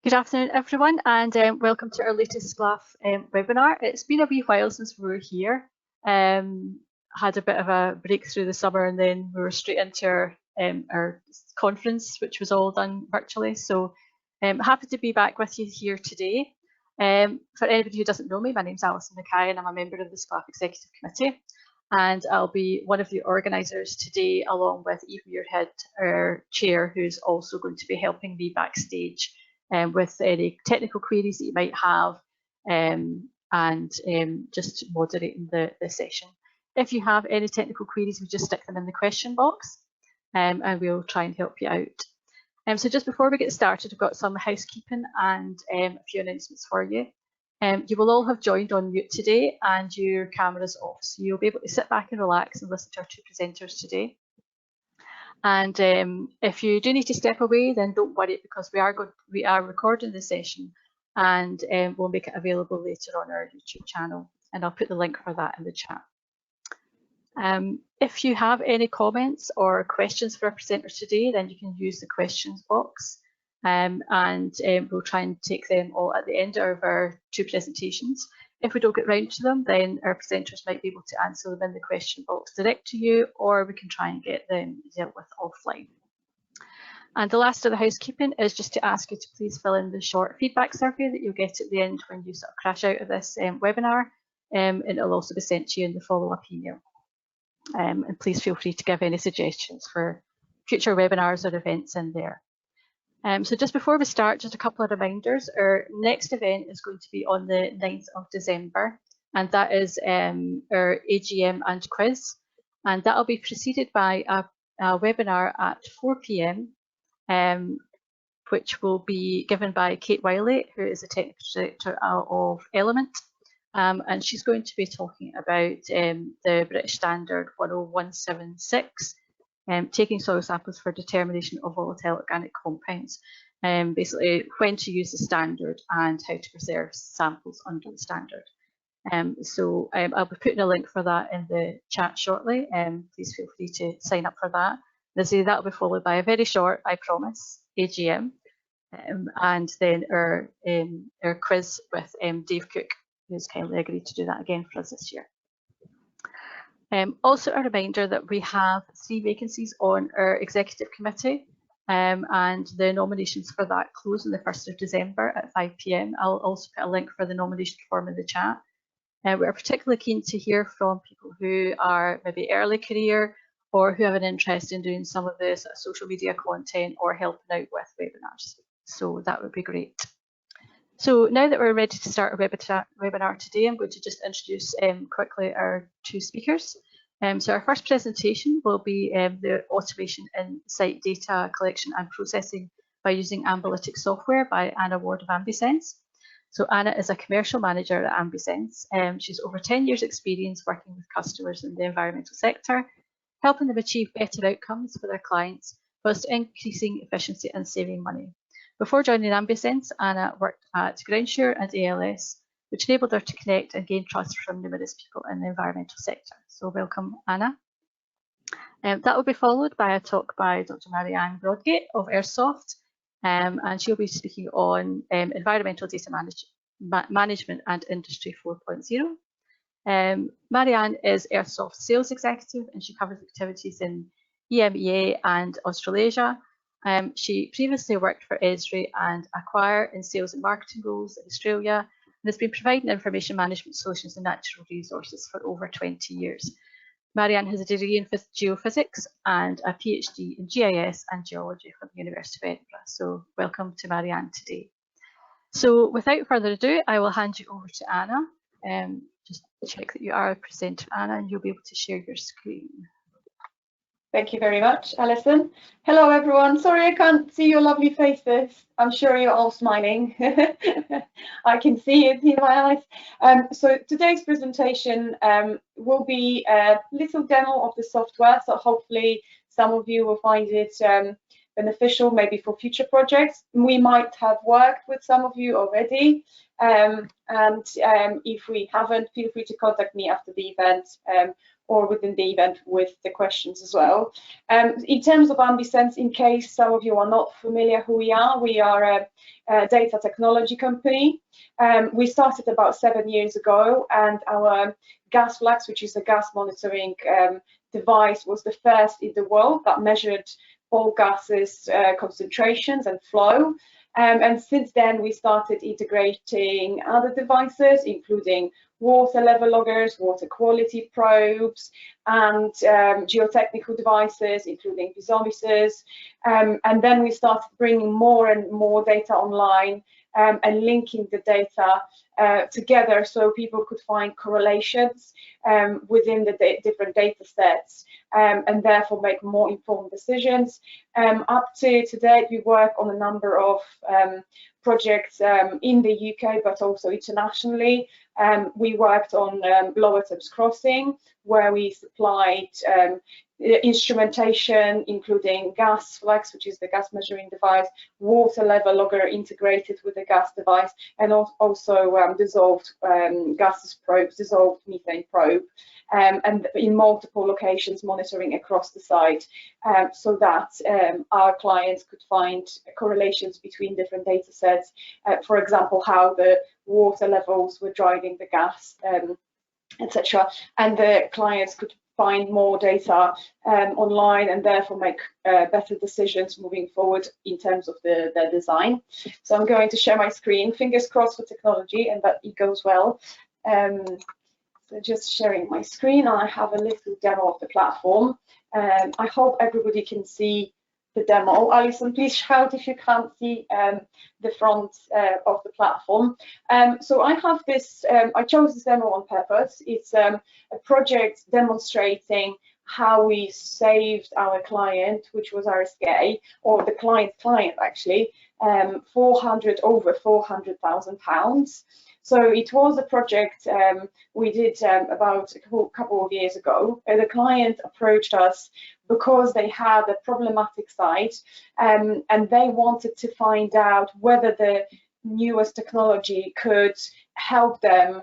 Good afternoon, everyone, and welcome to our latest SCLF webinar. It's been a wee while since we were here. Had a bit of a break through the summer, and then we were straight into our conference, which was all done virtually. So happy to be back with you here today. For anybody who doesn't know me, my name's Alison Mackay, and I'm a member of the SCLF Executive Committee. And I'll be one of the organisers today, along with Eve Muirhead, our chair, who's also going to be helping me backstage with any technical queries that you might have, and just moderating the session. If you have any technical queries, we just stick them in the question box, and we'll try and help you out. So just before we get started, I've got some housekeeping and a few announcements for you. You will all have joined on mute today and your cameras off, so you'll be able to sit back and relax and listen to our two presenters today. And if you do need to step away, then don't worry, because we are recording the session, and we'll make it available later on our YouTube channel, and I'll put the link for that in the chat. If you have any comments or questions for our presenters today, then you can use the questions box, and we'll try and take them all at the end of our two presentations. If we don't get round to them, then our presenters might be able to answer them in the question box direct to you, or we can try and get them dealt with offline. And the last of the housekeeping is just to ask you to please fill in the short feedback survey that you'll get at the end when you sort of crash out of this webinar, and it'll also be sent to you in the follow-up email. And please feel free to give any suggestions for future webinars or events in there. So just before we start, just a couple of reminders. Our next event is going to be on the 9th of December, and that is our AGM and quiz. And that'll be preceded by a webinar at 4 p.m, which will be given by Kate Wiley, who is the Technical Director of Element. And she's going to be talking about the British Standard 10176, taking soil samples for determination of volatile organic compounds, basically when to use the standard and how to preserve samples under the standard. So I'll be putting a link for that in the chat shortly. Please feel free to sign up for that. That'll be followed by a very short, I promise, AGM, and then our quiz with Dave Cook, who's kindly agreed to do that again for us this year. Also a reminder that we have 3 vacancies on our executive committee, and the nominations for that close on the 1st of December at 5 p.m. I'll also put a link for the nomination form in the chat. We're particularly keen to hear from people who are maybe early career or who have an interest in doing some of the sort of social media content or helping out with webinars. So that would be great. So now that we're ready to start our webinar today, I'm going to just introduce quickly our two speakers. So our first presentation will be the automation in site data collection and processing by using Ambalytics software by Anna Ward of Ambisense. So Anna is a commercial manager at Ambisense. She's over 10 years experience working with customers in the environmental sector, helping them achieve better outcomes for their clients, whilst increasing efficiency and saving money. Before joining Ambisense, Anna worked at Groundsure and ALS, which enabled her to connect and gain trust from numerous people in the environmental sector. So welcome, Anna. That will be followed by a talk by Dr. Marianne Brodgate of EarthSoft, and she'll be speaking on environmental data management and Industry 4.0. Marianne is EarthSoft's sales executive, and she covers activities in EMEA and Australasia. She previously worked for Esri and Acquire in sales and marketing roles in Australia, and has been providing information management solutions and natural resources for over 20 years. Marianne has a degree in geophysics and a PhD in GIS and geology from the University of Edinburgh. So welcome to Marianne today. So without further ado, I will hand you over to Anna. Just check that you are a presenter, Anna, and you'll be able to share your screen. Thank you very much, Alison. Hello, everyone. Sorry I can't see your lovely faces. I'm sure you're all smiling. I can see it in my eyes. So today's presentation will be a little demo of the software. So hopefully some of you will find it beneficial maybe for future projects. We might have worked with some of you already, and if we haven't, feel free to contact me after the event or within the event with the questions as well. In terms of Ambisense, in case some of you are not familiar who we are a data technology company. We started about 7 years ago, and our gas flags, which is a gas monitoring device, was the first in the world that measured all gases concentrations and flow. And since then, we started integrating other devices, including water level loggers, water quality probes, and geotechnical devices, including piezometers. And then we started bringing more and more data online and linking the data together so people could find correlations within the different data sets and therefore make more informed decisions. Up to today, we work on a number of projects in the UK, but also internationally. We worked on Lower Thames Crossing, where we supplied instrumentation, including gas flags, which is the gas measuring device, water level logger integrated with the gas device, and also dissolved gases probes, dissolved methane probe, and in multiple locations monitoring across the site, so that our clients could find correlations between different data sets, for example, how the water levels were driving the gas, etc. And the clients could find more data online and therefore make better decisions moving forward in terms of their design. So I'm going to share my screen, fingers crossed for technology and that it goes well. So just sharing my screen, and I have a little demo of the platform. I hope everybody can see the demo. Alison, please shout if you can't see the front of the platform. So I have this, I chose this demo on purpose. It's a project demonstrating how we saved our client, which was RSK, or the client's client actually, over £400,000. So it was a project we did about a couple of years ago. The client approached us because they had a problematic site and they wanted to find out whether the newest technology could help them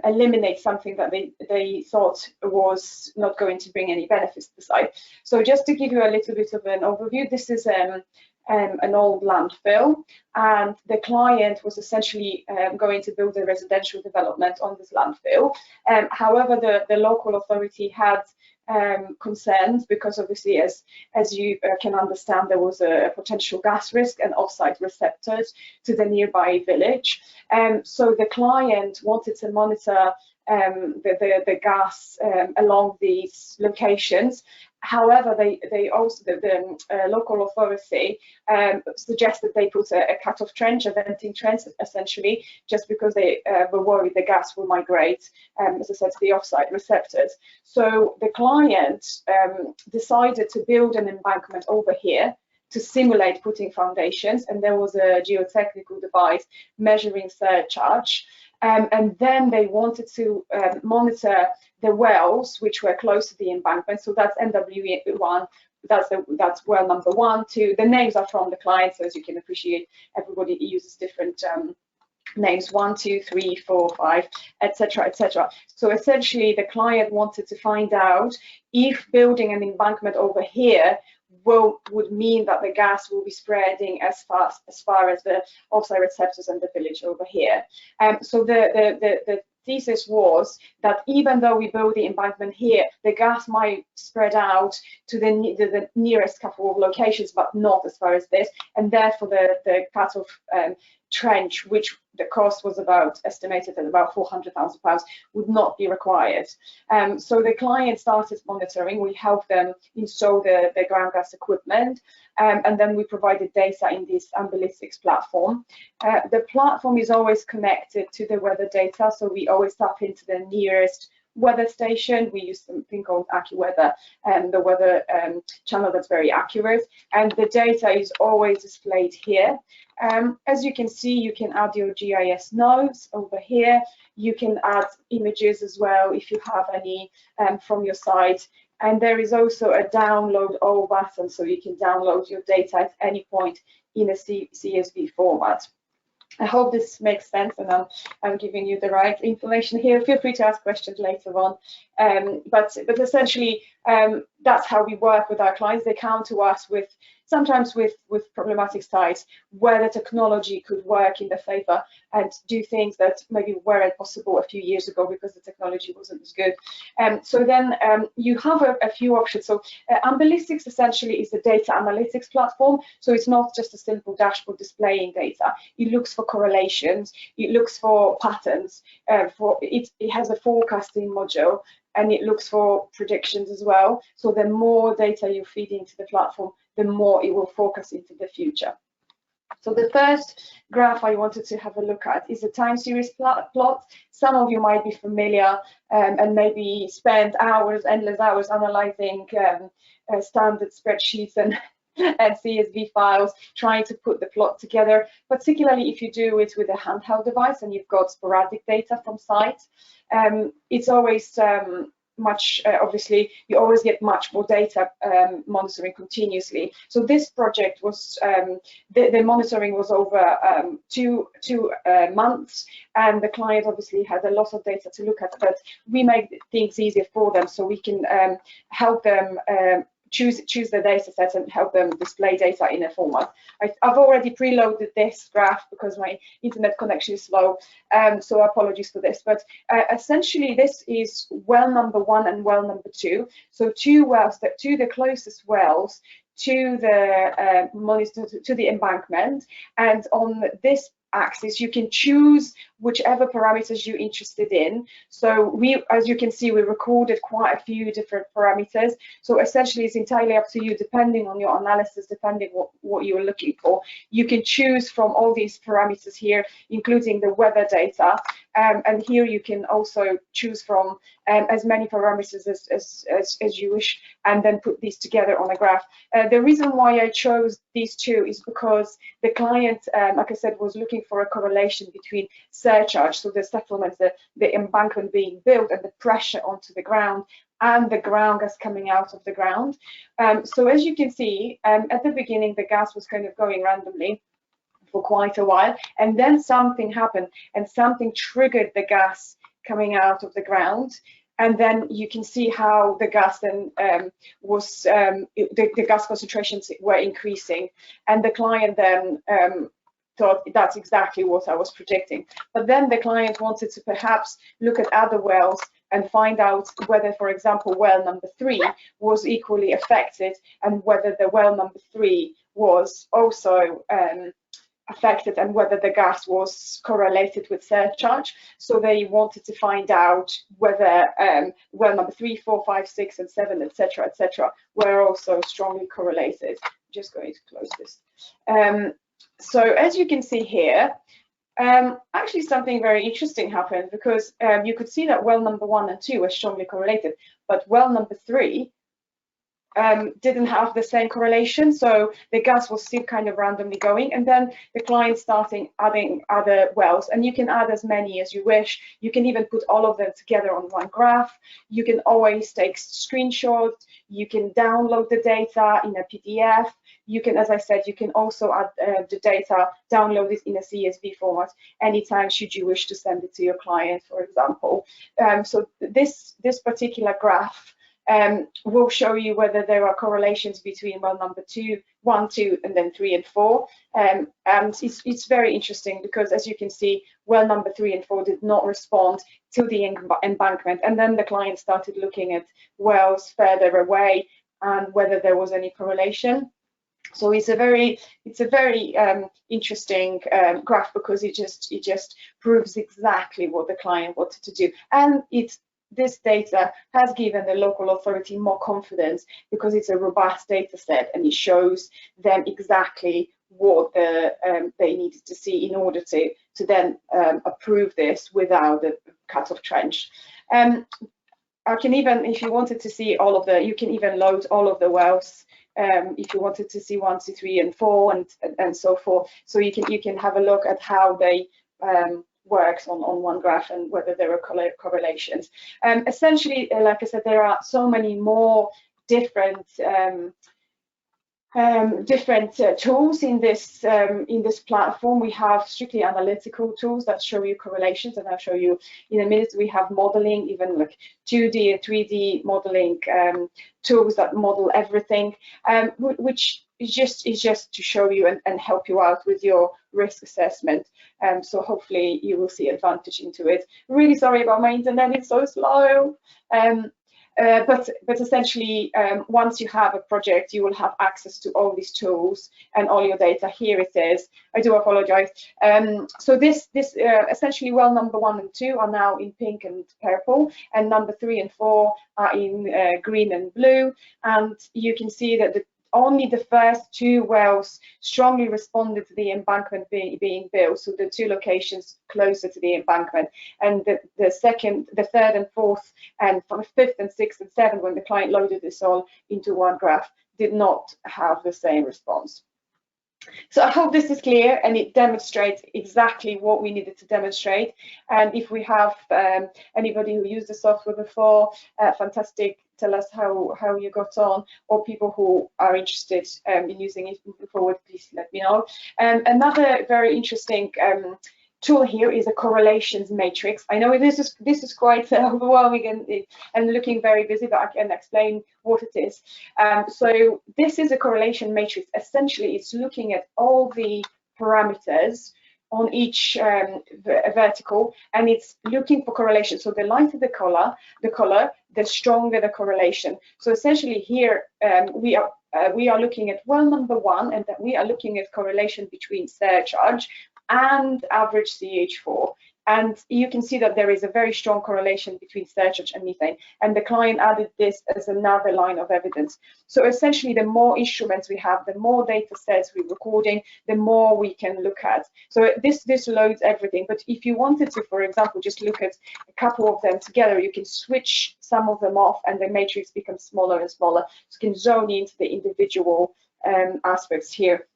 eliminate something that they thought was not going to bring any benefits to the site. So just to give you a little bit of an overview, this is an old landfill, and the client was essentially going to build a residential development on this landfill. However, the local authority had concerns because obviously, as you can understand, there was a potential gas risk and off-site receptors to the nearby village. So the client wanted to monitor the gas along these locations. However, they also, the local authority suggested they put a cut-off trench, a venting trench, essentially, just because they were worried the gas will migrate, as I said, to the off-site receptors. So the client decided to build an embankment over here to simulate putting foundations, and there was a geotechnical device measuring surcharge. And then they wanted to monitor the wells which were close to the embankment. So that's NW1, that's well number 1, 2. The names are from the client, so as you can appreciate, everybody uses different names, 1, 2, 3, 4, 5, etc., etc. So essentially, the client wanted to find out if building an embankment over here would mean that the gas will be spreading as far as the off-site receptors and the village over here. So the thesis was that even though we build the embankment here, the gas might spread out to the nearest couple of locations, but not as far as this, and therefore the cut-off trench, which the cost was estimated at about £400,000, would not be required. So the client started monitoring. We helped them install the ground gas equipment, and then we provided data in this analytics platform. The platform is always connected to the weather data, so we always tap into the nearest weather station. We use something called AccuWeather, the weather channel that's very accurate, and the data is always displayed here. As you can see, you can add your GIS nodes over here. You can add images as well if you have any from your site. And there is also a download all button, so you can download your data at any point in a CSV format. I hope this makes sense and I'm giving you the right information here. Feel free to ask questions later on. But essentially, that's how we work with our clients. They come to us sometimes with problematic sites where the technology could work in their favor and do things that maybe weren't possible a few years ago because the technology wasn't as good. So then you have a few options. So Amblytics essentially is a data analytics platform. So it's not just a simple dashboard displaying data. It looks for correlations. It looks for patterns. It has a forecasting module, and it looks for predictions as well. So the more data you feed into the platform, the more it will focus into the future. So the first graph I wanted to have a look at is a time series plot. Some of you might be familiar and maybe spend hours, endless hours, analyzing standard spreadsheets and CSV files, trying to put the plot together, particularly if you do it with a handheld device and you've got sporadic data from sites. It's always obviously you always get much more data monitoring continuously. So this project was the monitoring was over two months, and the client obviously had a lot of data to look at, but we make things easier for them, so we can help them choose the data set and help them display data in a format. I've already preloaded this graph because my internet connection is slow, so apologies for this. But essentially, this is well number 1 and well number 2. So two wells, the closest wells to the embankment, and on this axis you can choose whichever parameters you're interested in. So as you can see, we recorded quite a few different parameters. So essentially it's entirely up to you, depending on your analysis, depending what you're looking for. You can choose from all these parameters here, including the weather data, and here you can also choose from as many parameters as you wish, and then put these together on a graph. The reason why I chose these two is because the client, like I said, was looking for a correlation between surcharge, so the settlements, the embankment being built, and the pressure onto the ground, and the ground gas coming out of the ground. So as you can see, at the beginning, the gas was kind of going randomly for quite a while, and then something happened, and something triggered the gas coming out of the ground. And then you can see how the gas then the gas concentrations were increasing, and the client then thought that's exactly what I was predicting. But then the client wanted to perhaps look at other wells and find out whether, for example, well number 3 was equally affected, and whether the well number 3 was also affected, and whether the gas was correlated with surcharge. So they wanted to find out whether well number 3, 4, 5, 6, and 7, etc., were also strongly correlated. I'm just going to close this. So as you can see here, actually something very interesting happened, because you could see that well number 1 and 2 were strongly correlated, but well number 3 didn't have the same correlation. So the gas was still kind of randomly going, and then the client starting adding other wells, and you can add as many as you wish. You can even put all of them together on one graph. You can always take screenshots. You can download the data in a PDF. You can, as I said, you can also add the data, download it in a CSV format anytime should you wish to send it to your client, for example. So this particular graph will show you whether there are correlations between well number 1, 2, and then 3 and 4. And it's very interesting, because as you can see, well number 3 and 4 did not respond to the embankment, and then the client started looking at wells further away and whether there was any correlation. So it's a very interesting graph, because it just proves exactly what the client wanted to do, and this data has given the local authority more confidence, because it's a robust data set, and it shows them exactly what they needed to see in order to then approve this without the cut-off trench. I can even, if you wanted to see all of you can even load all of the wells. If you wanted to see 1, 2, 3, and 4, and so forth, so you can have a look at how they works on one graph and whether there are correlations. Essentially, like I said, there are so many more different tools in this platform. We have strictly analytical tools that show you correlations, and I'll show you in a minute. We have modeling, even like 2D and 3D modeling tools that model everything, which is just to show you and help you out with your risk assessment. So hopefully you will see advantage into it. Really sorry about my internet, it's so slow. But essentially, once you have a project, you will have access to all these tools and all your data. Here it is. I do apologize. So this essentially, well, number 1 and 2 are now in pink and purple, and number 3 and 4 are in green and blue. And you can see that only the first 2 wells strongly responded to the embankment being built, so the 2 locations closer to the embankment, and the second, the third and fourth, and 5th and 6th and 7th, when the client loaded this all into one graph, did not have the same response. So I hope this is clear and it demonstrates exactly what we needed to demonstrate. And if we have anybody who used the software before, fantastic, tell us how you got on, or people who are interested in using it moving forward, please let me know. Another very interesting tool here is a correlations matrix. I know this is quite overwhelming and looking very busy, but I can explain what it is. So this is a correlation matrix. Essentially, it's looking at all the parameters on each vertical, and it's looking for correlation. So the lighter the color, the stronger the correlation. So essentially here we are looking at well number 1, and that we are looking at correlation between surcharge and average CH4. And you can see that there is a very strong correlation between surcharge and methane, and the client added this as another line of evidence. So essentially, the more instruments we have, the more data sets we're recording, the more we can look at. So this loads everything. But if you wanted to, for example, just look at a couple of them together, you can switch some of them off and the matrix becomes smaller and smaller. So you can zone into the individual aspects here.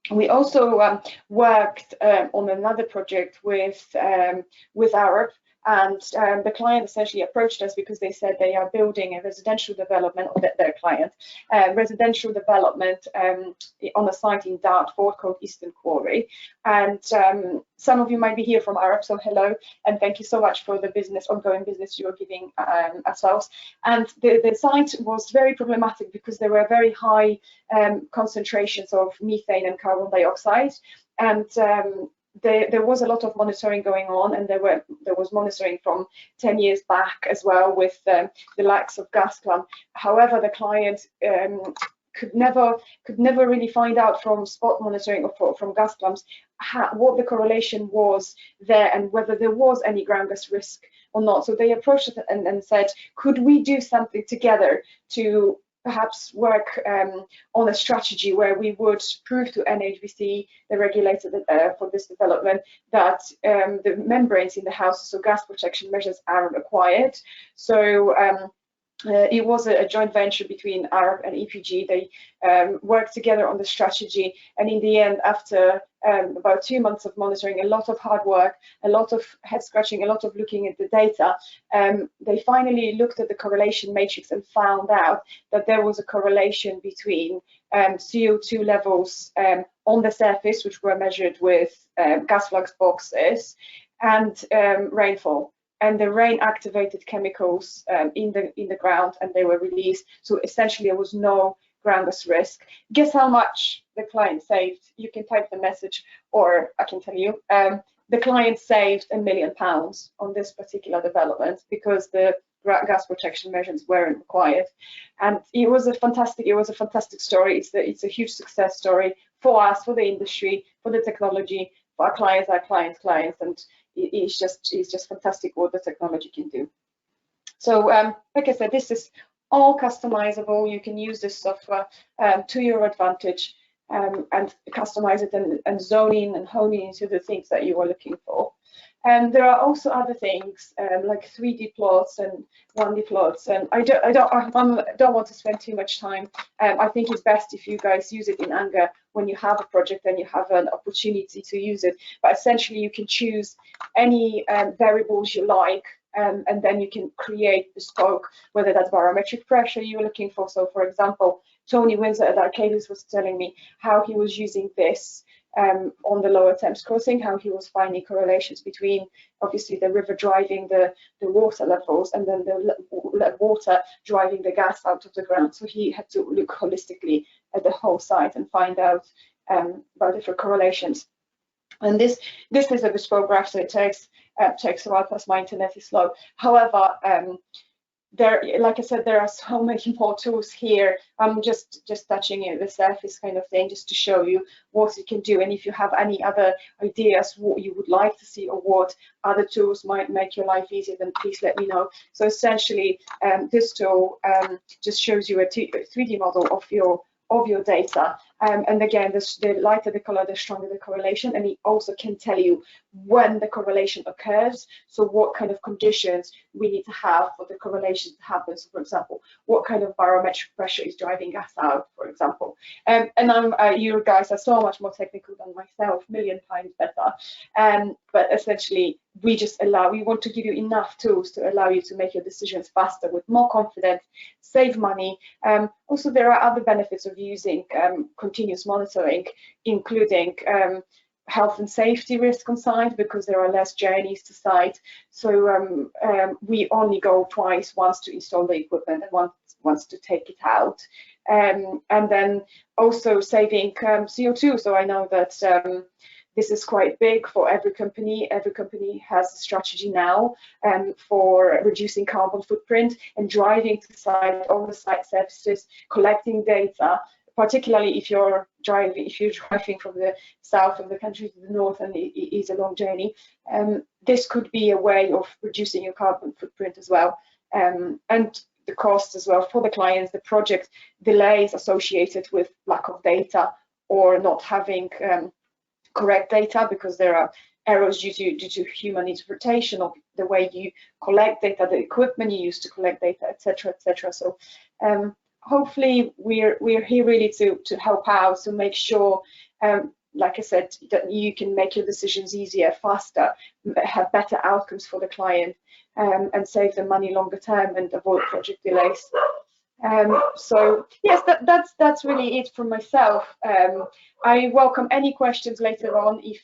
We also worked on another project with Arab, and the client essentially approached us because they said they are building a residential development, or their client, residential development on a site in Dartford called Eastern Quarry. And some of you might be here from Arab, so hello, and thank you so much for the ongoing business you are giving ourselves. And the site was very problematic because there were very high concentrations of methane and carbon dioxide, and there was a lot of monitoring going on, and there was monitoring from 10 years back as well with the likes of gas clamp. However, the client could never really find out from spot monitoring or from gas clamps what the correlation was there and whether there was any ground gas risk or not. So they approached it and said, could we do something together to perhaps work on a strategy where we would prove to NHBC, the regulator for this development, that the membranes in the houses, so gas protection measures, are required. So it was a joint venture between Arab and EPG. They worked together on the strategy, and in the end, after about 2 months of monitoring, a lot of hard work, a lot of head scratching, a lot of looking at the data, they finally looked at the correlation matrix and found out that there was a correlation between CO2 levels on the surface, which were measured with gas flux boxes, and rainfall. And the rain activated chemicals in the ground, and they were released. So essentially, there was no ground gas risk. Guess how much the client saved? You can type the message, or I can tell you. The client saved £1 million on this particular development because the gas protection measures weren't required. And it was a fantastic story. It's a huge success story for us, for the industry, for the technology, for our clients, and it's just fantastic what the technology can do. So like I said, this is all customizable. You can use this software to your advantage and customize it and zone in and hone in into the things that you are looking for. And there are also other things like 3D plots and 1D plots, and I don't want to spend too much time. I think it's best if you guys use it in anger when you have a project and you have an opportunity to use it. But essentially, you can choose any variables you like, and then you can create bespoke, whether that's barometric pressure you're looking for. So, for example, Tony Windsor at Arcadis was telling me how he was using this on the Lower Thames crossing, how he was finding correlations between obviously the river driving the water levels and then the water driving the gas out of the ground. So he had to look holistically at the whole site and find out about different correlations. And this is a bespoke graph, so it takes a while, plus my internet is slow. However, like I said, there are so many more tools here. I'm just touching the surface kind of thing, just to show you what you can do. And if you have any other ideas, what you would like to see, or what other tools might make your life easier, then please let me know. So essentially, this tool just shows you a 3D model of your data. And again, the lighter the color, the stronger the correlation, and it also can tell you when the correlation occurs, so what kind of conditions we need to have for the correlation to happen. So, for example, what kind of barometric pressure is driving gas out, for example. And you guys are so much more technical than myself, a million times better. But essentially, we want to give you enough tools to allow you to make your decisions faster, with more confidence, save money. Also, there are other benefits of using continuous monitoring, including health and safety risk on site, because there are less journeys to site. So we only go twice, once to install the equipment and once to take it out. And then also saving CO2. So I know that this is quite big for every company. Every company has a strategy now for reducing carbon footprint and driving to site, all the site services, collecting data, particularly if you're driving from the south of the country to the north and it is a long journey. This could be a way of reducing your carbon footprint as well. And the cost as well for the clients, the project delays associated with lack of data or not having correct data, because there are errors due to human interpretation of the way you collect data, the equipment you use to collect data, etc., etc. So hopefully we're here really to help out, to make sure, like I said, that you can make your decisions easier, faster, have better outcomes for the client, and save them money longer term and avoid project delays. So yes, that's really it from myself. I welcome any questions later on if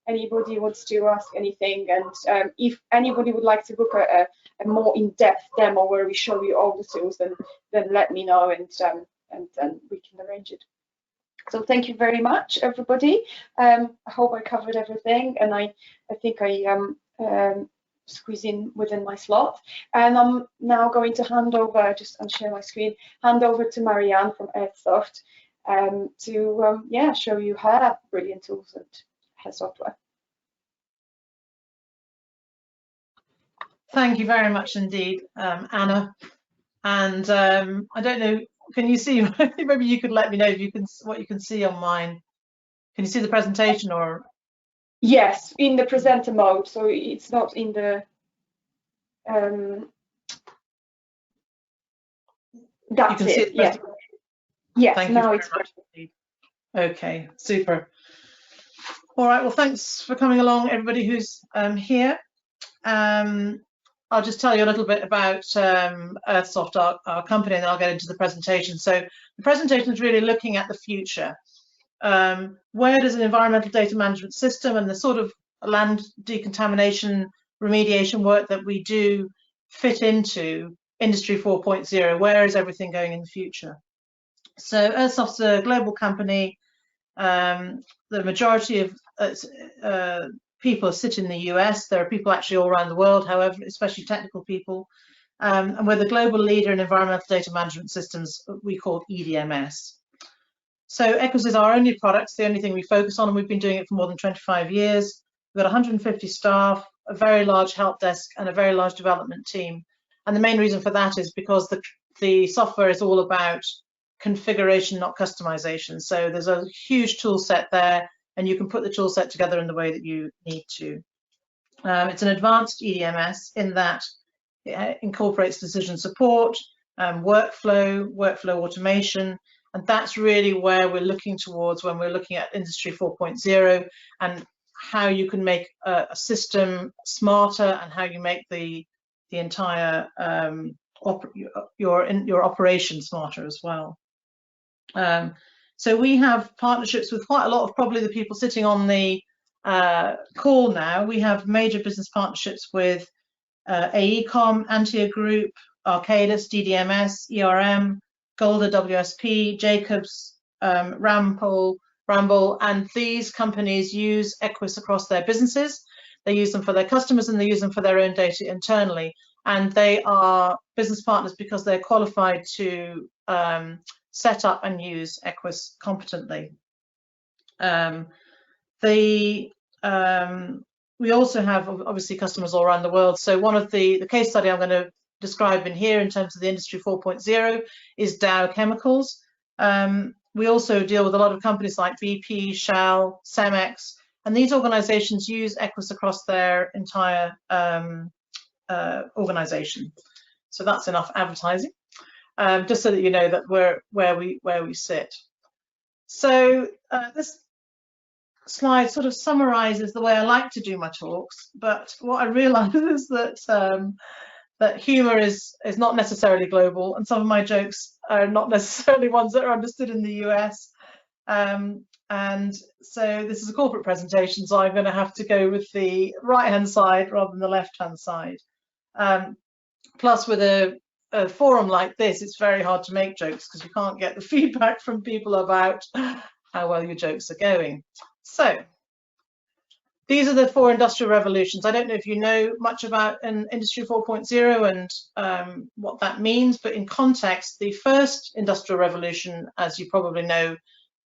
anybody wants to ask anything, and if anybody would like to book a more in-depth demo where we show you all the tools, then let me know, and then we can arrange it. So thank you very much, everybody. I hope I covered everything, and I think I squeeze in within my slot. And I'm now going to hand over, just unshare my screen, hand over to Marianne from EarthSoft to show you her brilliant tools and her software. Thank you very much indeed, Anna. And I don't know, can you see, maybe you could let me know if you can, what you can see on mine. Can you see the presentation, or? Yes, in the presenter mode, so it's not in the that's it. Yeah. Yes, thank now you it's very much. Okay, super. All right, well, thanks for coming along, everybody who's here. I'll just tell you a little bit about EarthSoft, our company, and then I'll get into the presentation. So the presentation is really looking at the future. Where does an environmental data management system and the sort of land decontamination remediation work that we do fit into Industry 4.0? Where is everything going in the future? So EarthSoft's a global company. The majority of people sit in the US. There are people actually all around the world, however, especially technical people. And we're the global leader in environmental data management systems we call EDMS. So EQuIS is our only product, the only thing we focus on, and we've been doing it for more than 25 years. We've got 150 staff, a very large help desk, and a very large development team. And the main reason for that is because the software is all about configuration, not customization. So there's a huge tool set there, and you can put the tool set together in the way that you need to. It's an advanced EDMS in that it incorporates decision support, workflow automation, and that's really where we're looking towards when we're looking at Industry 4.0 and how you can make a system smarter and how you make the entire your operation smarter as well. So we have partnerships with quite a lot of probably the people sitting on the call now. We have major business partnerships with AECOM, Antia Group, Arcadis, DDMS, ERM, Golda WSP, Jacobs, Ramble, and these companies use EQuIS across their businesses. They use them for their customers and they use them for their own data internally. And they are business partners because they're qualified to set up and use EQuIS competently. We also have obviously customers all around the world. So one of the case study I'm going to describe in here in terms of the Industry 4.0 is Dow Chemicals. We also deal with a lot of companies like BP, Shell, Cemex, and these organizations use EQuIS across their entire organization. So that's enough advertising, just so that you know that where we sit. So this slide sort of summarizes the way I like to do my talks, but what I realize is that that humor is not necessarily global, and some of my jokes are not necessarily ones that are understood in the US. And so this is a corporate presentation, so I'm going to have to go with the right-hand side rather than the left-hand side. Plus, with a forum like this, it's very hard to make jokes because you can't get the feedback from people about how well your jokes are going. So these are the 4 industrial revolutions. I don't know if you know much about an Industry 4.0 and what that means, but in context, the first industrial revolution, as you probably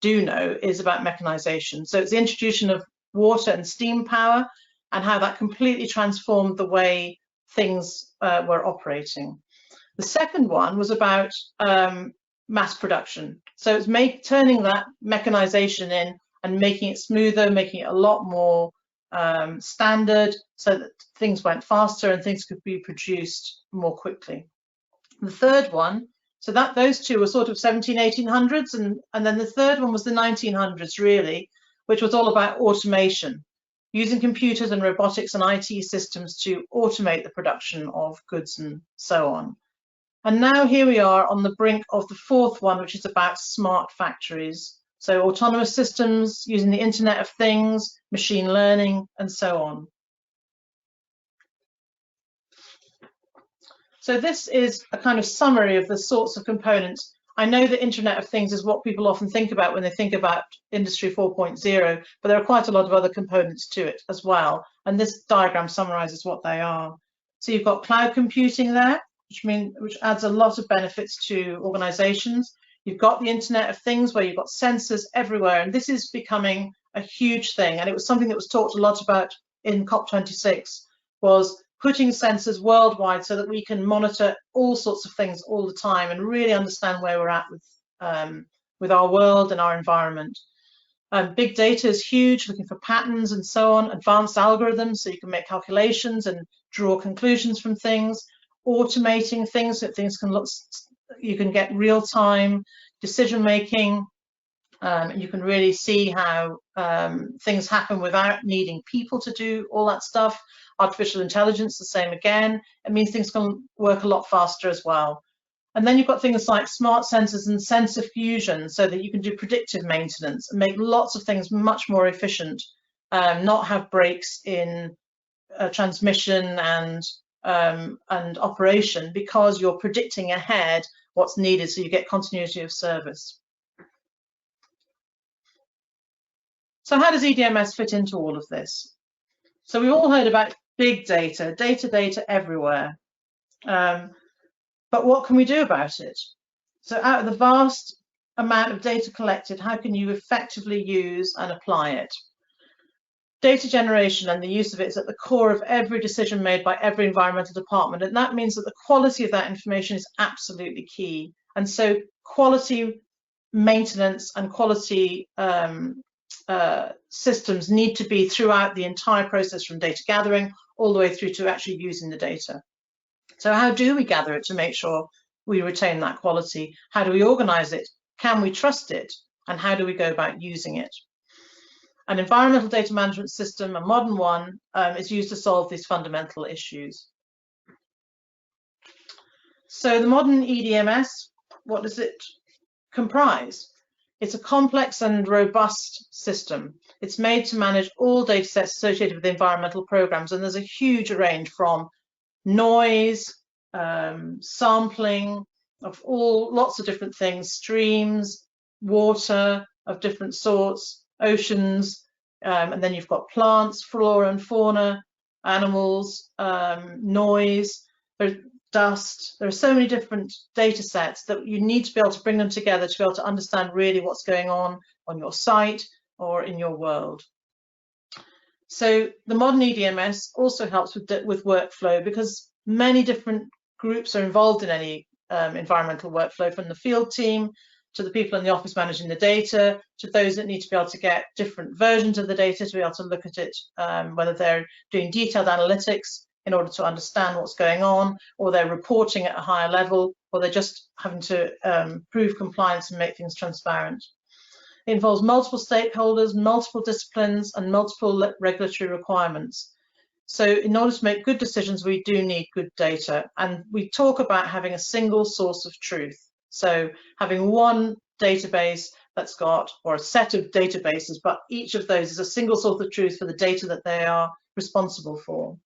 do know, is about mechanization. So it's the introduction of water and steam power and how that completely transformed the way things were operating. The second one was about mass production. So it's turning that mechanization in and making it smoother, making it a lot more standard so that things went faster and things could be produced more quickly. The third one, so that those two were sort of 1800s, and then the third one was the 1900s really, which was all about automation, using computers and robotics and IT systems to automate the production of goods and so on. And now here we are on the brink of the fourth one, which is about smart factories. So autonomous systems using the Internet of Things, machine learning, and so on. So this is a kind of summary of the sorts of components. I know the Internet of Things is what people often think about when they think about Industry 4.0, but there are quite a lot of other components to it as well. And this diagram summarizes what they are. So you've got cloud computing there, which adds a lot of benefits to organizations. You've got the Internet of Things where you've got sensors everywhere, and this is becoming a huge thing. And it was something that was talked a lot about in COP26, was putting sensors worldwide so that we can monitor all sorts of things all the time and really understand where we're at with our world and our environment. Big data is huge, looking for patterns and so on, advanced algorithms so you can make calculations and draw conclusions from things, automating things so that things can look, you can get real-time decision making. You can really see how things happen without needing people to do all that stuff. Artificial intelligence, the same again. It means things can work a lot faster as well. And then you've got things like smart sensors and sensor fusion so that you can do predictive maintenance and make lots of things much more efficient, not have breaks in transmission and operation because you're predicting ahead what's needed so you get continuity of service. So how does EDMS fit into all of this? So we've all heard about big data, data everywhere. But what can we do about it? So out of the vast amount of data collected, how can you effectively use and apply it? Data generation and the use of it is at the core of every decision made by every environmental department. And that means that the quality of that information is absolutely key. And so quality maintenance and quality systems need to be throughout the entire process, from data gathering all the way through to actually using the data. So how do we gather it to make sure we retain that quality? How do we organize it? Can we trust it? And how do we go about using it? An environmental data management system, a modern one, is used to solve these fundamental issues. So the modern EDMS, what does it comprise? It's a complex and robust system. It's made to manage all data sets associated with environmental programs, and there's a huge range from noise, sampling of lots of different things, streams, water of different sorts, oceans, and then you've got plants, flora and fauna, animals, noise, there's dust. There are so many different data sets that you need to be able to bring them together to be able to understand really what's going on your site or in your world. So the modern EDMS also helps with workflow, because many different groups are involved in any environmental workflow, from the field team to the people in the office managing the data, to those that need to be able to get different versions of the data to be able to look at it, whether they're doing detailed analytics in order to understand what's going on, or they're reporting at a higher level, or they're just having to prove compliance and make things transparent. It involves multiple stakeholders, multiple disciplines, and multiple regulatory requirements. So in order to make good decisions, we do need good data. And we talk about having a single source of truth. So having one database that's got, or a set of databases, but each of those is a single source of truth for the data that they are responsible for.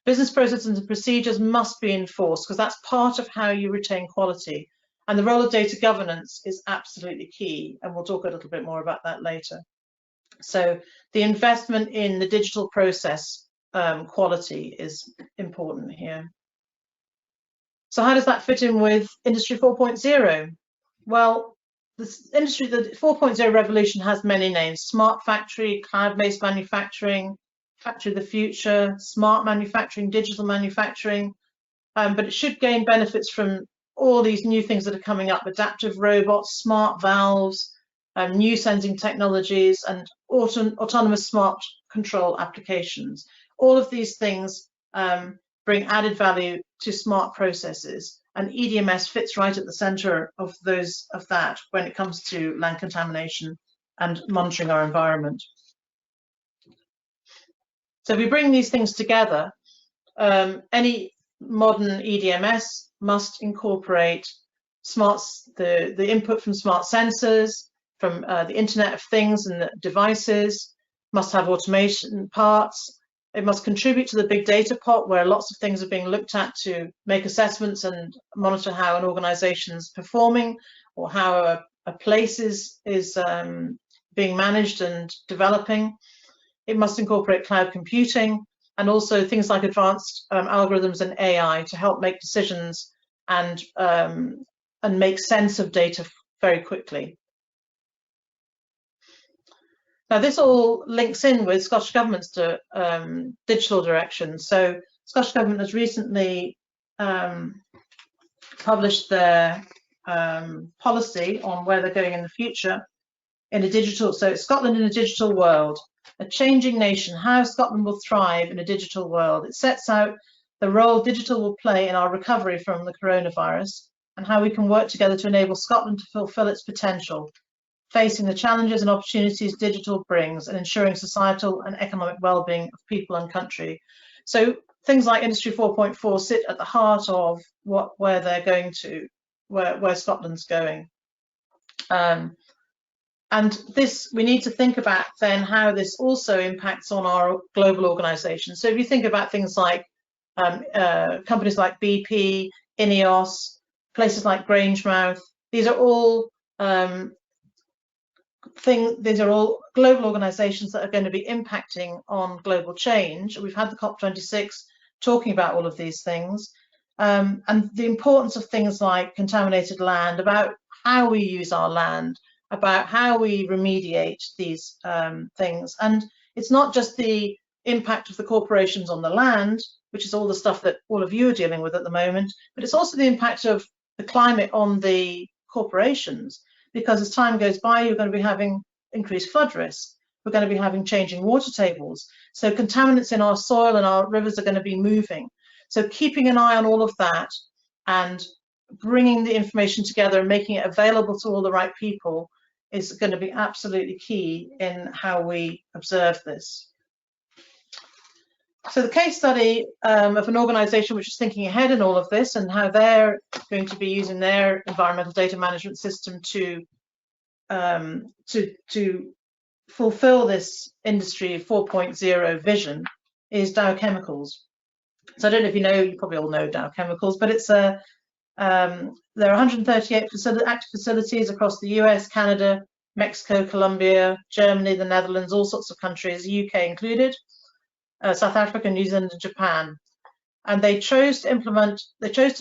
Business processes and procedures must be enforced, because that's part of how you retain quality. And the role of data governance is absolutely key, and we'll talk a little bit more about that later. So the investment in the digital process quality is important here. So how does that fit in with Industry 4.0? Well, the 4.0 revolution has many names: smart factory, cloud-based manufacturing, factory of the future, smart manufacturing, digital manufacturing, but it should gain benefits from all these new things that are coming up: adaptive robots, smart valves, new sensing technologies, and autonomous smart control applications. All of these things bring added value to smart processes, and EDMS fits right at the center of that when it comes to land contamination and monitoring our environment. So if we bring these things together, any modern EDMS must incorporate the input from smart sensors, from the Internet of Things and the devices, must have automation parts. It must contribute to the big data pot, where lots of things are being looked at to make assessments and monitor how an organization is performing, or how a place is being managed and developing. It must incorporate cloud computing, and also things like advanced algorithms and AI to help make decisions and make sense of data very quickly. Now, this all links in with Scottish Government's digital direction. So Scottish Government has recently published their policy on where they're going in the future in a digital, so it's Scotland in a digital world, a changing nation, how Scotland will thrive in a digital world. It sets out the role digital will play in our recovery from the coronavirus, and how we can work together to enable Scotland to fulfil its potential, facing the challenges and opportunities digital brings, and ensuring societal and economic well-being of people and country. So things like Industry 4.4 sit at the heart of where they're going to, where Scotland's going. And this, we need to think about then how this also impacts on our global organisations. So if you think about things like companies like BP, INEOS, places like Grangemouth, these are all global organisations that are going to be impacting on global change. We've had the COP26 talking about all of these things, and the importance of things like contaminated land, about how we use our land, about how we remediate these things. And it's not just the impact of the corporations on the land, which is all the stuff that all of you are dealing with at the moment, but it's also the impact of the climate on the corporations, because as time goes by, you're going to be having increased flood risk. We're going to be having changing water tables. So contaminants in our soil and our rivers are going to be moving. So keeping an eye on all of that and bringing the information together and making it available to all the right people is going to be absolutely key in how we observe this. So the case study of an organisation which is thinking ahead in all of this and how they're going to be using their environmental data management system to fulfill this Industry 4.0 vision is Dow Chemicals. So I don't know if you know, you probably all know Dow Chemicals, but it's there are 138 active facilities across the US, Canada, Mexico, Colombia, Germany, the Netherlands, all sorts of countries, UK included, South Africa, New Zealand, and Japan. And they chose to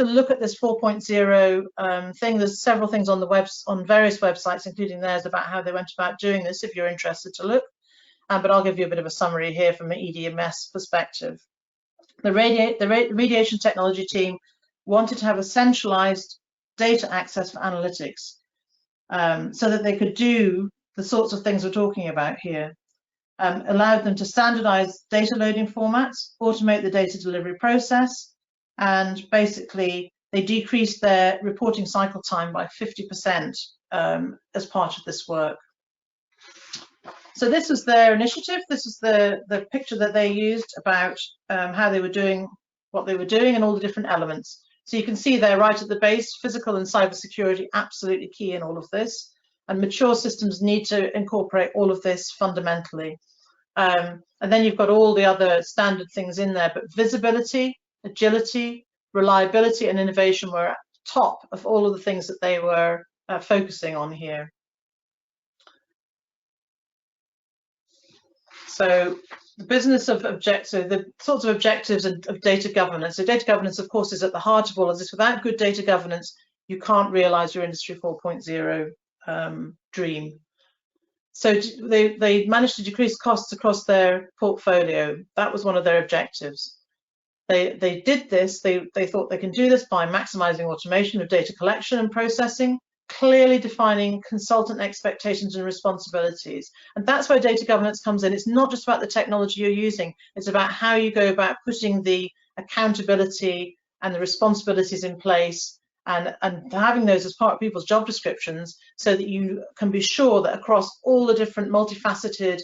look at this 4.0 thing. There's several things on on various websites, including theirs, about how they went about doing this, if you're interested to look. But I'll give you a bit of a summary here from an EDMS perspective. The remediation technology team wanted to have a centralized data access for analytics so that they could do the sorts of things we're talking about here. Allowed them to standardize data loading formats, automate the data delivery process, and basically they decreased their reporting cycle time by 50% as part of this work. So this was their initiative. This is the picture that they used about how they were doing what they were doing and all the different elements. So you can see there right at the base, physical and cybersecurity absolutely key in all of this. And mature systems need to incorporate all of this fundamentally. And then you've got all the other standard things in there, but visibility, agility, reliability, and innovation were at the top of all of the things that they were focusing on here. So the business of the sorts of objectives of data governance. So data governance, of course, is at the heart of all of this. Without good data governance, you can't realize your Industry 4.0 dream. So they managed to decrease costs across their portfolio. That was one of their objectives. They did this, they thought they can do this by maximizing automation of data collection and processing, clearly defining consultant expectations and responsibilities. And that's where data governance comes in. It's not just about the technology you're using, it's about how you go about putting the accountability and the responsibilities in place and having those as part of people's job descriptions so that you can be sure that across all the different multifaceted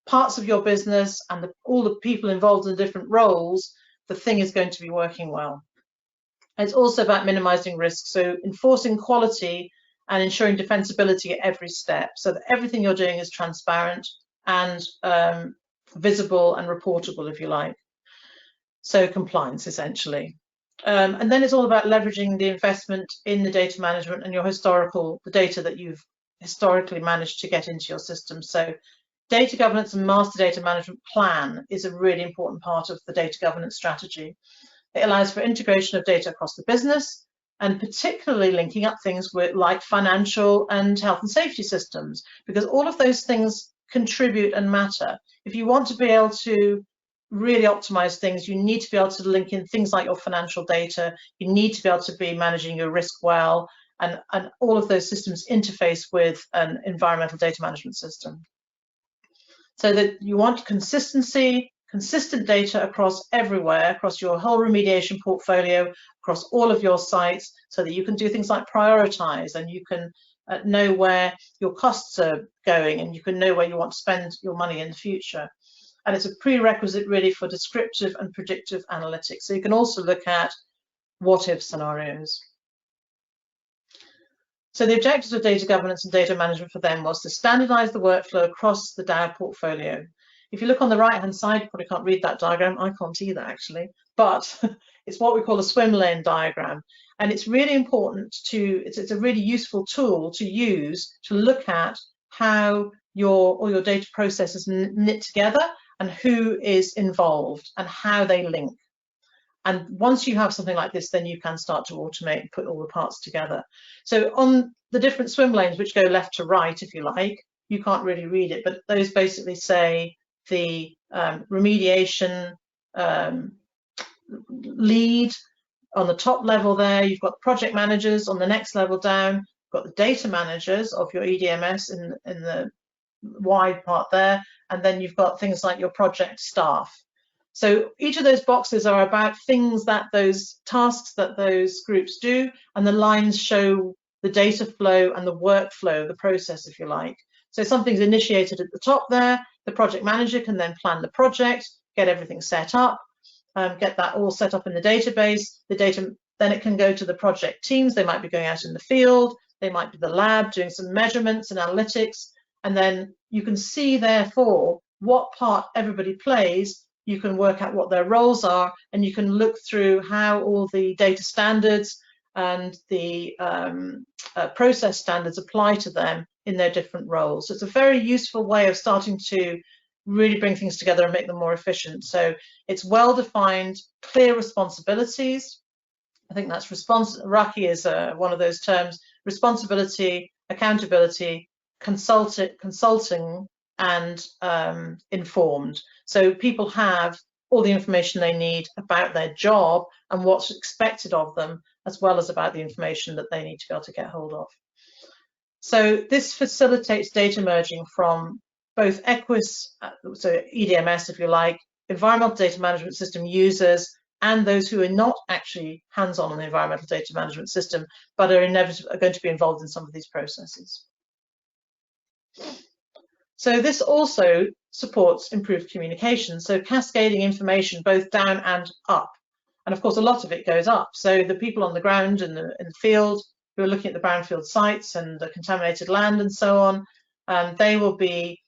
parts of your business and all the people involved in the different roles, the thing is going to be working well. It's also about minimizing risk, so enforcing quality and ensuring defensibility at every step so that everything you're doing is transparent and visible and reportable, if you like. So compliance, essentially. And then it's all about leveraging the investment in the data management and the data that you've historically managed to get into your system. So data governance and master data management plan is a really important part of the data governance strategy. It allows for integration of data across the business and particularly linking up things with like financial and health and safety systems, because all of those things contribute and matter. If you want to be able to really optimize things, you need to be able to link in things like your financial data, you need to be able to be managing your risk well, and all of those systems interface with an environmental data management system. So that you want consistency, consistent data across everywhere, across your whole remediation portfolio, across all of your sites, so that you can do things like prioritize and you can know where your costs are going and you can know where you want to spend your money in the future. And it's a prerequisite really for descriptive and predictive analytics. So you can also look at what-if scenarios. So the objectives of data governance and data management for them was to standardize the workflow across the Dow portfolio. If you look on the right-hand side, you probably can't read that diagram. I can't either, actually, but it's what we call a swim lane diagram. And it's really important it's a really useful tool to use to look at how all your data processes knit together and who is involved and how they link. And once you have something like this, then you can start to automate and put all the parts together. So on the different swim lanes, which go left to right, if you like, you can't really read it, but those basically say the remediation lead on the top level there. You've got the project managers on the next level down. You've got the data managers of your EDMS in the wide part there, and then you've got things like your project staff. So each of those boxes are about things that those tasks that those groups do, and the lines show the data flow and the workflow, the process, if you like. So something's initiated at the top there, the project manager can then plan the project, get everything set up, get that all set up in the database. The data, then it can go to the project teams. They might be going out in the field, they might be the lab doing some measurements and analytics, and then you can see therefore what part everybody plays. You can work out what their roles are, and you can look through how all the data standards and the process standards apply to them in their different roles. So it's a very useful way of starting to really bring things together and make them more efficient. So it's well-defined, clear responsibilities. I think that's Raki is one of those terms: responsibility, accountability, consulting, and informed. So people have all the information they need about their job and what's expected of them, as well as about the information that they need to be able to get hold of. So this facilitates data merging from both EQuIS, so EDMS if you like, environmental data management system users, and those who are not actually hands-on on the environmental data management system, but are going to be involved in some of these processes. So this also supports improved communication, so cascading information both down and up. And of course, a lot of it goes up. So the people on the ground in the field who are looking at the brownfield sites and the contaminated land and so on, they will be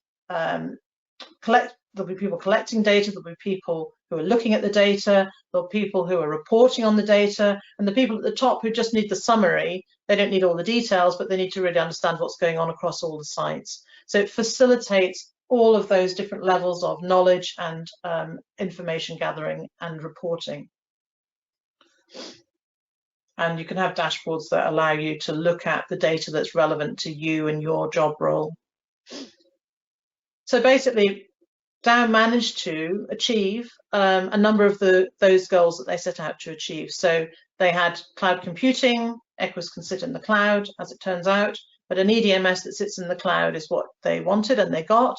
there'll be people collecting data, there'll be people who are looking at the data, there'll be people who are reporting on the data, and the people at the top who just need the summary. They don't need all the details, but they need to really understand what's going on across all the sites. So it facilitates all of those different levels of knowledge and information gathering and reporting. And you can have dashboards that allow you to look at the data that's relevant to you and your job role. So basically, Dow managed to achieve a number of those goals that they set out to achieve. So they had cloud computing. EQuIS can sit in the cloud, as it turns out, but an EDMS that sits in the cloud is what they wanted and they got.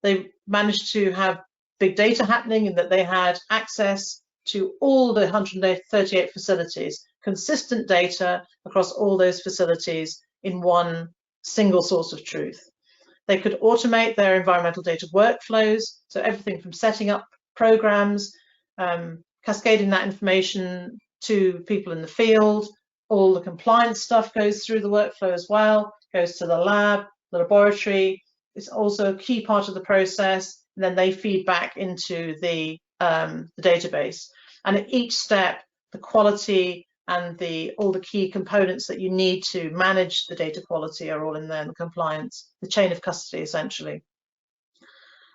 They managed to have big data happening in that they had access to all the 138 facilities, consistent data across all those facilities in one single source of truth. They could automate their environmental data workflows, so everything from setting up programs, cascading that information to people in the field. All the compliance stuff goes through the workflow as well, goes to the lab, the laboratory. It's also a key part of the process, and then they feed back into the database. And at each step, the quality and all the key components that you need to manage the data quality are all in there, and the compliance, the chain of custody, essentially.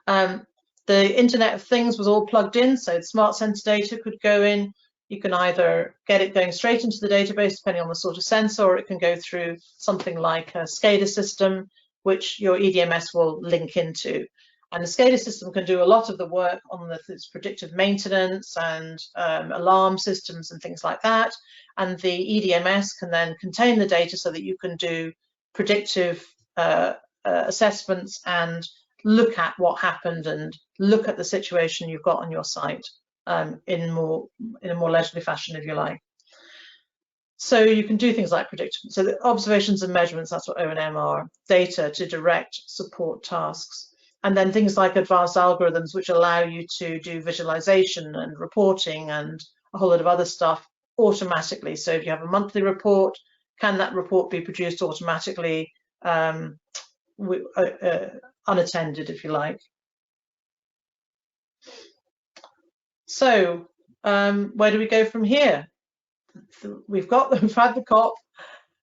The Internet of Things was all plugged in, so the smart sensor data could go in. You can either get it going straight into the database, depending on the sort of sensor, or it can go through something like a SCADA system, which your EDMS will link into. And the SCADA system can do a lot of the work on its predictive maintenance and alarm systems and things like that. And the EDMS can then contain the data so that you can do predictive assessments and look at what happened and look at the situation you've got on your site in a more leisurely fashion, if you like. So you can do things like predictive. So the observations and measurements, that's what O&M are, data to direct support tasks. And then things like advanced algorithms, which allow you to do visualization and reporting and a whole lot of other stuff automatically. So if you have a monthly report, can that report be produced automatically, unattended, if you like? So where do we go from here? We've had the COP.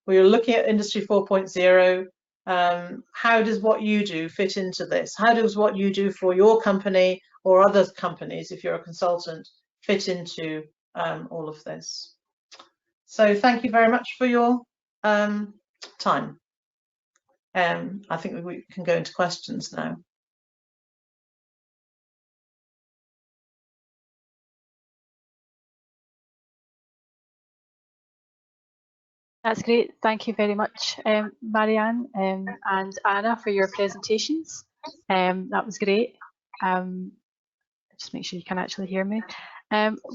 We are looking at Industry 4.0. How does what you do fit into this? How does what you do for your company or other companies, if you're a consultant, fit into all of this? So thank you very much for your time. I think we can go into questions now. That's great. Thank you very much, Marianne and Anna, for your presentations. That was great. Just make sure you can actually hear me.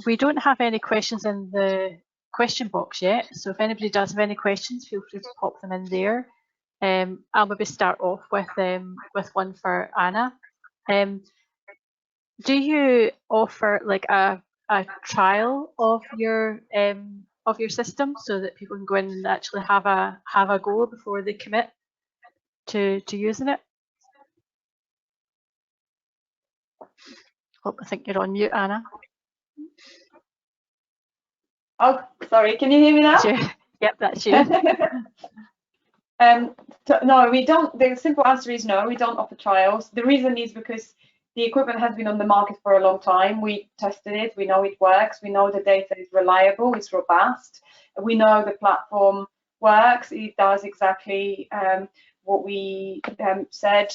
We don't have any questions in the question box yet, so if anybody does have any questions, feel free to pop them in there. I'll maybe start off with one for Anna. Do you offer like a trial of your system so that people can go in and actually have a go before they commit to using it? Oh, I think you're on mute, Anna. Oh, sorry. Can you hear me now? Yep, that's you. No, we don't. The simple answer is no, we don't offer trials. The reason is because the equipment has been on the market for a long time. We tested it. We know it works. We know the data is reliable. It's robust. We know the platform works. It does exactly what we said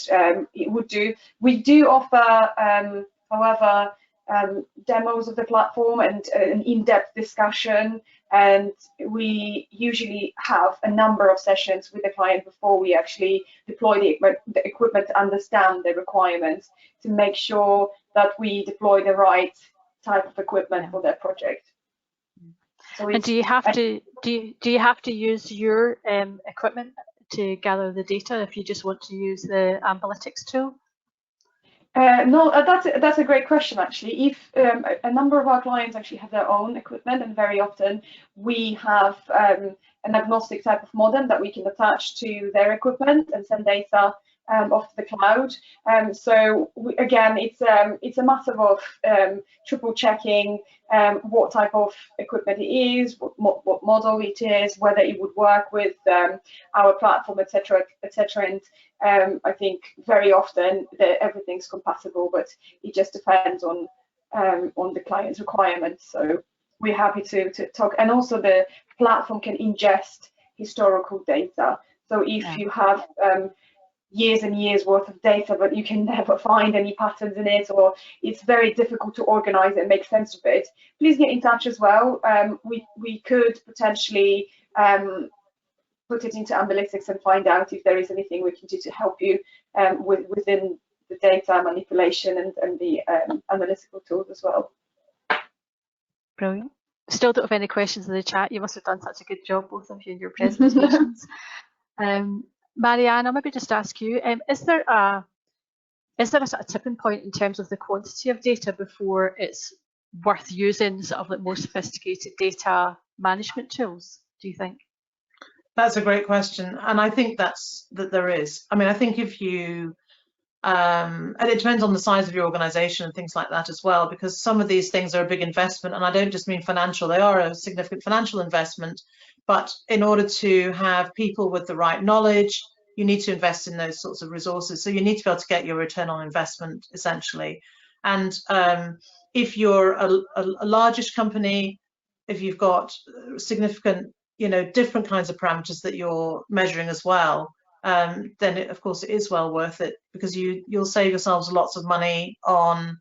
it would do. We do offer, however, demos of the platform and an in-depth discussion, and we usually have a number of sessions with the client before we actually deploy the equipment to understand the requirements, to make sure that we deploy the right type of equipment for their project. So and do you have to use your equipment to gather the data if you just want to use the analytics tool? No, that's a great question, actually. If a number of our clients actually have their own equipment, and very often we have an agnostic type of modem that we can attach to their equipment and send data off the cloud. So again, it's a matter of triple checking what type of equipment it is, what model it is, whether it would work with our platform, etc., etc. And I think very often everything's compatible, but it just depends on the client's requirements. So we're happy to talk, and also the platform can ingest historical data. So if you have years and years worth of data, but you can never find any patterns in it, or it's very difficult to organize it and make sense of it, please get in touch as well. We could potentially put it into analytics and find out if there is anything we can do to help you within the data manipulation and the analytical tools as well. Brilliant. Still don't have any questions in the chat. You must have done such a good job, both of you, in your presentations. Marianne, I'll maybe just ask you, is there a sort of tipping point in terms of the quantity of data before it's worth using sort of like more sophisticated data management tools, do you think? That's a great question, and I think that there is. I mean, I think if you and it depends on the size of your organization and things like that as well, because some of these things are a big investment, and I don't just mean financial, they are a significant financial investment, but in order to have people with the right knowledge, you need to invest in those sorts of resources. So you need to be able to get your return on investment, essentially. And if you're a largish company, if you've got significant, different kinds of parameters that you're measuring as well, then of course it is well worth it, because you'll save yourselves lots of money on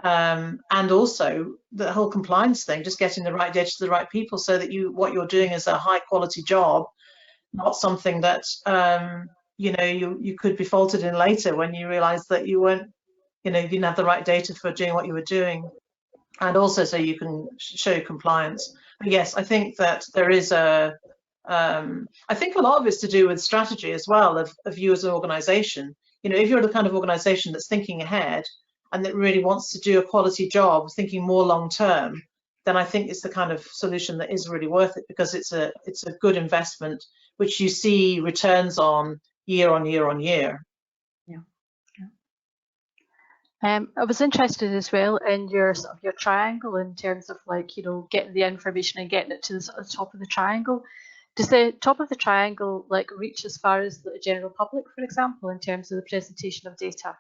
and also the whole compliance thing, just getting the right data to the right people, so that what you're doing is a high quality job, not something that you could be faulted in later when you realize that you weren't, you didn't have the right data for doing what you were doing, and also so you can show compliance. But yes, I think that there is I think a lot of it's to do with strategy as well of you as an organization. If you're the kind of organization that's thinking ahead and that really wants to do a quality job, thinking more long term, then I think it's the kind of solution that is really worth it, because it's a good investment which you see returns on year on year on year. I was interested as well in your triangle, in terms of getting the information and getting it to the top of the triangle. Does the top of the triangle reach as far as the general public, for example, in terms of the presentation of data?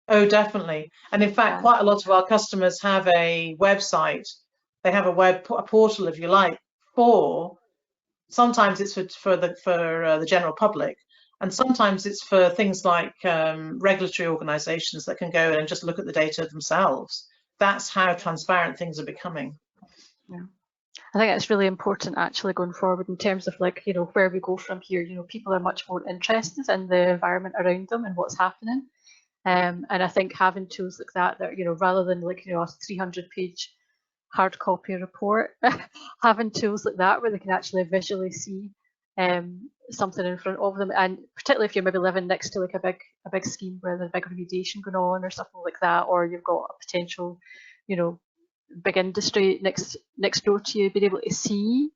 Oh, definitely. And in fact, quite a lot of our customers have a website. They have a portal, if you like, sometimes it's for the general public, and sometimes it's for things like regulatory organizations that can go in and just look at the data themselves. That's how transparent things are becoming. Yeah. I think it's really important actually going forward in terms of like, you know, where we go from here. You know, people are much more interested in the environment around them and what's happening. And I think having tools like that, you know, rather than like, you know, a 300-page hard copy report, having tools like that where they can actually visually see something in front of them, and particularly if you're maybe living next to like a big scheme where there's a big remediation going on or something like that, or you've got a potential, you know, big industry next door to you, being able to see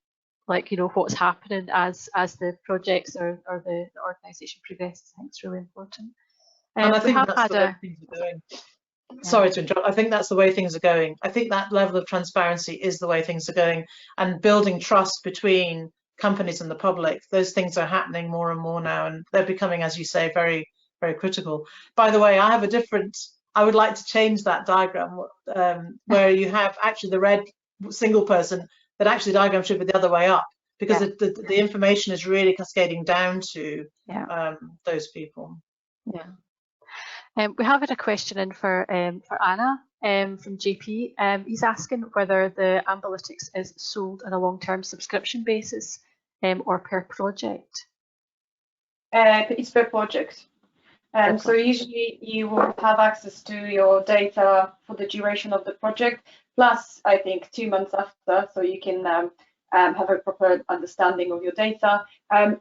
like, you know, what's happening as the projects or the organisation progresses, I think it's really important. And I think that's the way things are going. Sorry to interrupt. I think that's the way things are going. I think that level of transparency is the way things are going, and building trust between companies and the public. Those things are happening more and more now, and they're becoming, as you say, very, very critical. By the way, I have a different, I would like to change that diagram where you have actually the red single person, that actually the diagram should be the other way up, because the information is really cascading down to those people. Yeah. We have had a question in for Anna from JP. He's asking whether the Ambalytics is sold on a long-term subscription basis or per project. It's per project. So usually you will have access to your data for the duration of the project, plus I think 2 months after, so you can have a proper understanding of your data.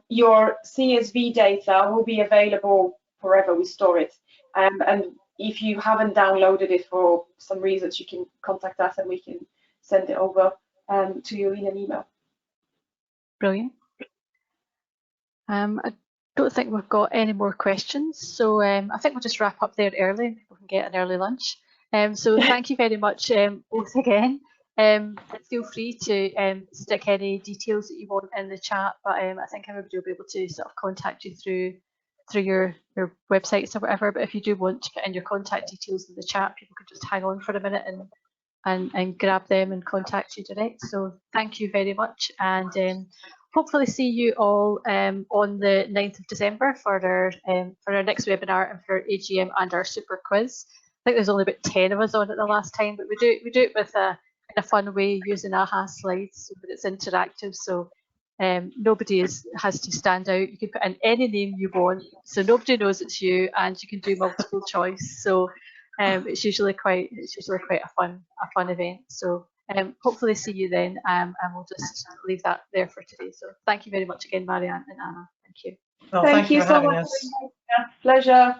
Your CSV data will be available forever. We store it. And if you haven't downloaded it for some reasons, you can contact us and we can send it over to you in an email. Brilliant. I don't think we've got any more questions, so I think we'll just wrap up there early and people can get an early lunch. So thank you very much both again. Feel free to stick any details that you want in the chat, but I think everybody will be able to sort of contact you through your websites or whatever. But if you do want to put in your contact details in the chat, people can just hang on for a minute and grab them and contact you direct. So thank you very much, and hopefully see you all on the 9th of December for our next webinar and for our AGM and our super quiz. I think there's only about 10 of us on it the last time, but we do it with in a fun way using AHA slides so that it's interactive. So nobody has to stand out. You can put in any name you want, so nobody knows it's you, and you can do multiple choice. So it's usually quite a fun event. So hopefully see you then, and we'll just leave that there for today. So thank you very much again, Marianne and Anna. Thank you. Well, thank you so much. Pleasure.